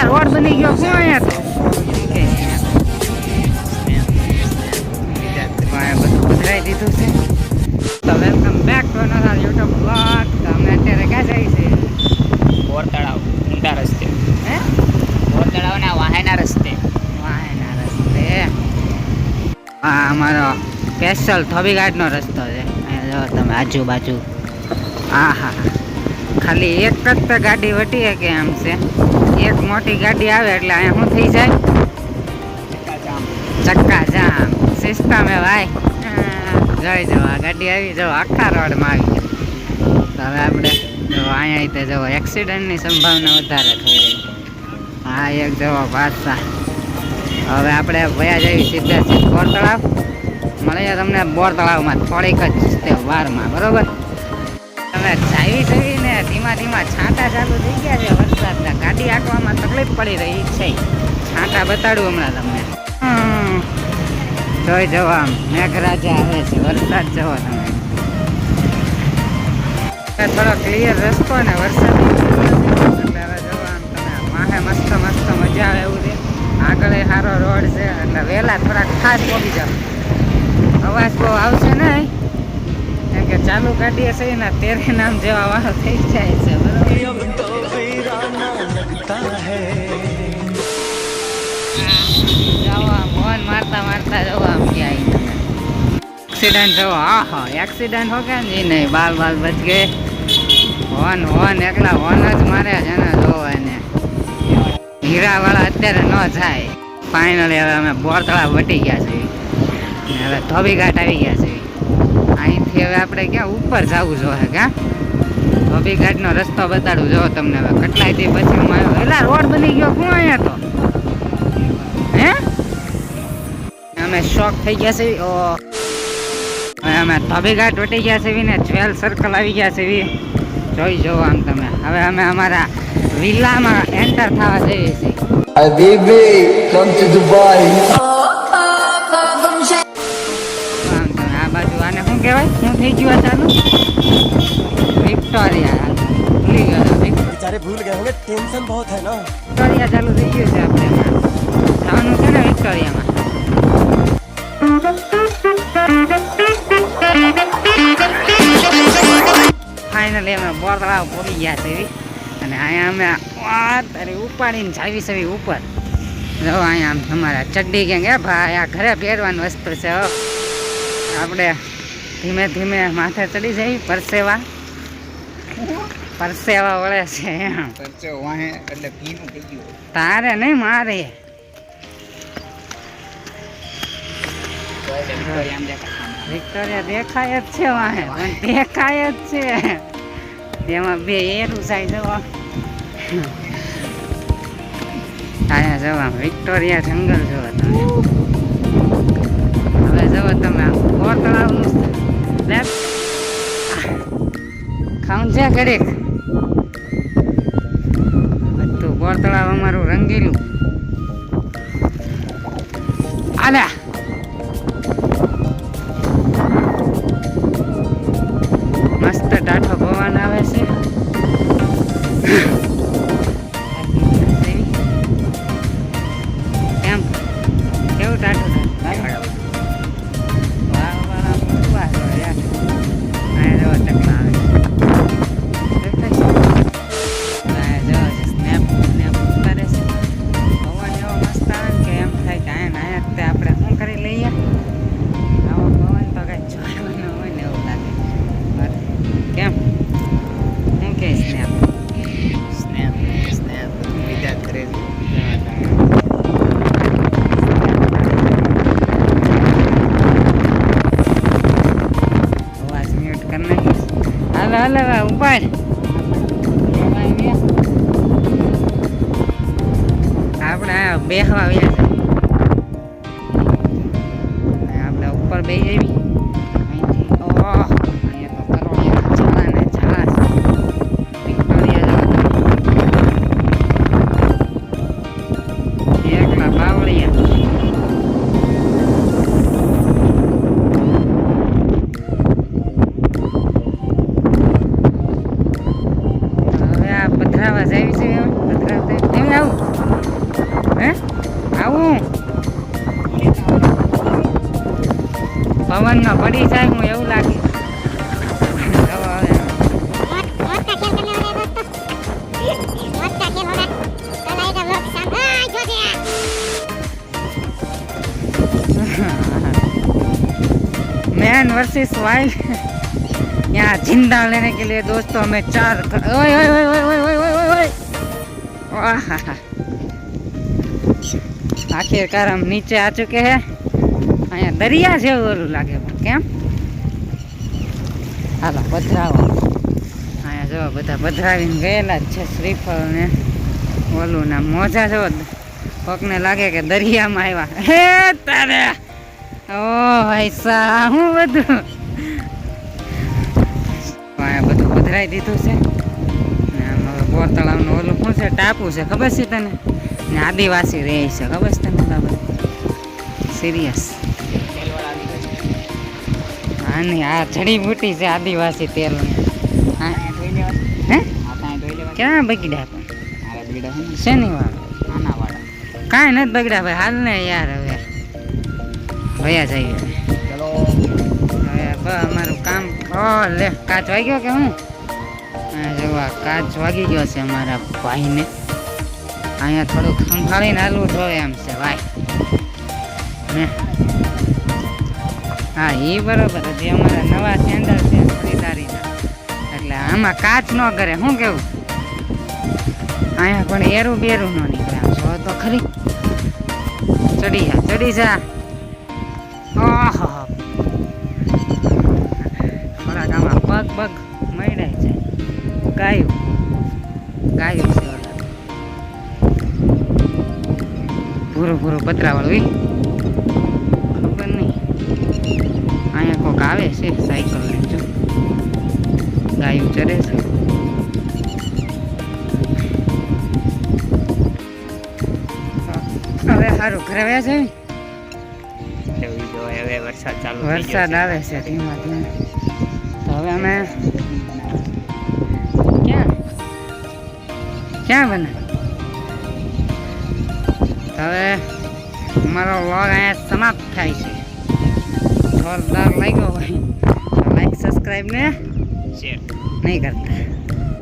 Road બની ગયો શું અહીંયા તો બધું પધરાઈ દીધું છે. તો welcome back to another YouTube blog. તો અમે અત્યારે ક્યાં જઈએ છીએ? બોર તળાવ ઊંડા રસ્તે. હે બોર તળાવ ના વાહેના રસ્તે. વાહેના રસ્તે. હા, અમારો સ્પેશિયલ થોબીઘાટનો રસ્તો છે. અહીંયા જો તમે આજુબાજુ. હા હા, ખાલી એક જ તો ગાડી વટી શકે એમ છે. એક મોટી ગાડી આવે એટલે અહીંયા શું થઈ જાય? ચક્કા જામ સિસ્ટમ હે ભાઈ. જોઈ જો આ ગાડી આવી જો આખા રોડમાં આવી ગઈ. તો હવે આપણે જો અહીંયા જો એક્સિડન્ટની સંભાવના વધારે થઈ રહી. હા, એક જવો પાછા. હવે આપણે વયા જઈએ સીધા બોર તળાવ. મળીએ તમને બોર તળાવમાં થોડીક જ તે વારમાં, બરોબર? હવે ચાવી ને ધીમા ધીમા છાંટા ચાલુ થઈ ગયા છે વરસાદના. ગાડી હાંકવામાં તકલીફ પડી રહી છે. છાંટા બતાડું હમણાં તમને. જોઈ જવો આમ મેઘરાજા આવે છે. વરસાદ જવો તમે. થોડો ક્લિયર રસ્તો ને વરસાદ એટલે હવે જવો આમ તમે માહે મસ્ત મસ્ત મજા આવે એવું છે. આગળ સારો રોડ છે એટલે વહેલા થોડાક ખાસ પહોંચી જાવ. અવાજ બહુ આવશે ને કેમ કે ચાલુ ગાડીએ છે ને તેરે નામ જેવા વાળો થઈ જાય છે, બરોબર? મોહન મારતા મારતા જવો આમ ક્યાંય તમે એક્સિડન્ટ જવો. હા હા, એક્સિડન્ટ હો કે નહીં બાલ બાલ બચ ગયે. હોન એકલા હોન જ મારે છે ને જોવો એને. હીરાવાળા અત્યારે ન જાય. ફાઇનલી હવે અમે બોર તળાવ વટી ગયા છીએ. હવે ધોબીઘાટ આવી ગયા છે. અહીંથી હવે આપણે ક્યાં ઉપર જવું જોઈએ? ક્યાં ધોબીઘાટનો રસ્તો બતાડું જો તમને. હવે કેટલાયથી પછી હું આવ્યો. એલા રોડ બની ગયો શું અહીંયા તો? હે, અમે શોક થઈ ગયા છે. હવે અમે ધોબીઘાટ વટી ગયા છે ને જ્વેલ સર્કલ આવી ગયા છે. જોઈ જવો આમ તમે. હવે અમે અમારા વિલામાં એન્ટર થવા જઈએ છીએ. Habibi, come to Dubai. આ બાજુ આને શું કહેવાય? શું થઈ ગયું આ ચાલુ? વિક્ટોરિયા ભૂલી ગયો. बेचारे भूल गए होंगे, टेंशन बहुत है ना. વિક્ટોરિયા ચાલુ થઈ ગયું છે. આપણે જવાનું છે ને વિક્ટોરિયામાં. ફાઇનલી અમે બોર તળાવ પહોંચી ગયા છે અને અહીંયા અમે તારી ઉપાડીને જાવી છે ઉપર. જો અહીંયા આમ તમારા ચડ્ડી ગેંગ હે ભાઈ. આ ઘરે પહેરવાની વસ્તુ છે. આપણે ધીમે ધીમે માથે ચડી જઈ. પરસેવા વળે છે એમ. એટલે ભીનું થઈ ગયું. તારે નહીં મારે. વિક્ટોરિયા દેખાય જ છે વાહે, પણ દેખાય જ છે. તેમાં બે એરું સાઈ જવા. અહીંયા જવા વિક્ટોરિયા જંગલ જોવા તમે. હવે જવો તમે બોર તળાવનું ખાવું છે ઘડીક. બધું બોર તળાવ અમારું રંગીલું. આલ્યા મસ્ત ટાઢો પવન આવે છે. એમ કેવું ટાઢું થાય? હાલો ઉપાડ. આપણે બેહવા આવ્યા છે. આપણે ઉપર બે જઈએ. અહીંથી અહીંયા તો કરોડિયા ઝાડા ને ઝાડા છે. વિક્ટોરિયા એકલા બાવળિયા. પધરાવા જાય છે. પધરાવ એમ આવું પવન નો પડી જાય હું એવું લાગે. જો હવે मौत का खेल करने वाले दोस्तों मौत का खेल होगा कल आएगा व्लॉग सामने जो दिया मैन वर्सेस वाइल्ड. यहाँ जिंदा लेने के लिए दोस्तों हमें 4 ओए ओए ओए ओए ओए ओए ओए ओए. आखिरकार हम नीचे आ चुके हैं. અહીંયા દરિયા જેવું ઓલું લાગે પણ કેમ હાલો પધરાવો. અહીંયા જો બધા પધરાવીને ગયેલા જ છે શ્રીફળ ને ઓલું ના મોજા જો કોકને લાગે કે દરિયામાં આવ્યા. હે તારે ઓ ભાઈ સા હું બધું અહીંયા બધું પધરાઈ દીધું છે ને આમ હવે બોર તળાવનું ઓલું શું છે ટાપુ છે ખબર છે તને ને આદિવાસી રહે છે ખબર છે તને બરાબર સિરિયસ. હા નહીં આ જડીબુટી છે આદિવાસી તેલ. હા હે ક્યાં બગડ્યા પણ શેની વાળા કાંઈ નથી બગડ્યા ભાઈ હાલ ને યાર હવે ભયા જઈએ હવે અમારું કામ લે કાચ વાગ્યો કે હું જોવા કાચ વાગી ગયો છે અમારા ભાઈને. અહીંયા થોડુંક સંભાળીને હાલવું જોઈએ એમ છે ભાઈ ને. હા એ બરોબર હજી અમારા નવા સેન્ડલ છે ખરીદારીના એટલે આમાં કાચ ન કરે શું કેવું. અહીંયા પણ એરું બેરું ન નીકળે આમ જો તો ખરી. ચડી જા ઓહો થોડાક આમાં પગ મળ્યા છે. ગાયું છે પૂરું પતરાવાળું ખબર નહીં. અહીંયા કોક આવે છે સાયકલ ને જો ગાયું ચરે છે. હવે સારું ઘરે આવ્યા છે. હવે વરસાદ ચાલુ વરસાદ આવે છે ધીમા ધીમે. તો હવે અમે ક્યાં બને હવે અમારો વ્લોગ અહીંયા સમાપ્ત થાય છે. જોરદાર લાગ્યો ભાઈ. લાઈક સબસ્ક્રાઈબ ને શેર નહીં કરતા.